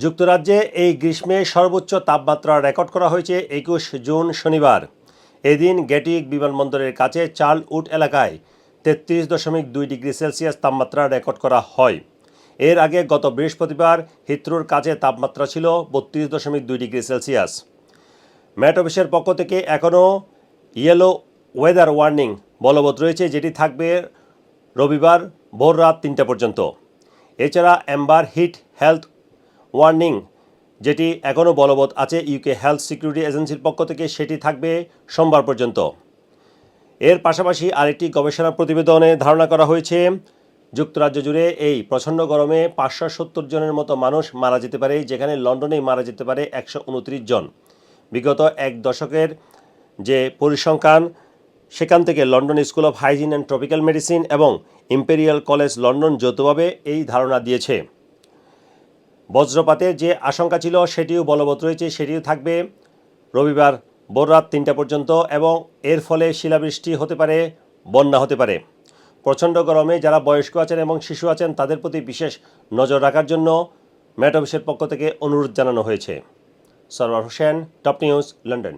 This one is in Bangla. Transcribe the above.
যুক্তরাজ্যে এই গ্রীষ্মে সর্বোচ্চ তাপমাত্রা রেকর্ড করা হয়েছে ২১ জুন শনিবার। এদিন গ্যাটিক বিমানবন্দরের কাছে চার্লউড এলাকায় ৩৩.২ ডিগ্রি সেলসিয়াস তাপমাত্রা রেকর্ড করা হয়। এর আগে গত বৃহস্পতিবার হিথ্রোর কাছে তাপমাত্রা ছিল ৩২.২ ডিগ্রি সেলসিয়াস। ম্যাট অফিসের পক্ষ থেকে এখনও ইয়েলো ওয়েদার ওয়ার্নিং বলবৎ রয়েছে, যেটি থাকবে রবিবার ভোর রাত ৩টা পর্যন্ত। এছাড়া অ্যাম্বার হিট হেলথ ওয়ার্নিং, যেটি এখনও বলবৎ আছে ইউকে হেলথ সিকিউরিটি এজেন্সির পক্ষ থেকে, সেটি থাকবে সোমবার পর্যন্ত। এর পাশাপাশি আরেকটি গবেষণা প্রতিবেদনে ধারণা করা হয়েছে যুক্তরাজ্য জুড়ে এই প্রচণ্ড গরমে ৫৭০ জনের মতো মানুষ মারা যেতে পারে, যেখানে লন্ডনেই মারা যেতে পারে ১২৯ জন। বিগত এক দশকের যে পরিসংখ্যান, সেখান থেকে London school of hygiene and tropical medicine এবং ইম্পেরিয়াল কলেজ লন্ডন যৌথভাবে এই ধারণা দিয়েছে। বজ্রপাতের যে আশঙ্কা ছিল সেটিও বলবৎ রয়েছে, সেটিও থাকবে রবিবার ভোর রাত ৩টা পর্যন্ত এবং এর ফলে শিলাবৃষ্টি হতে পারে, বন্যা হতে পারে। প্রচণ্ড গরমে যারা বয়স্ক আছেন এবং শিশু আছেন তাদের প্রতি বিশেষ নজর রাখার জন্য ম্যাট অফিসের পক্ষ থেকে অনুরোধ জানানো হয়েছে। Sarwar Hossain, top news, London.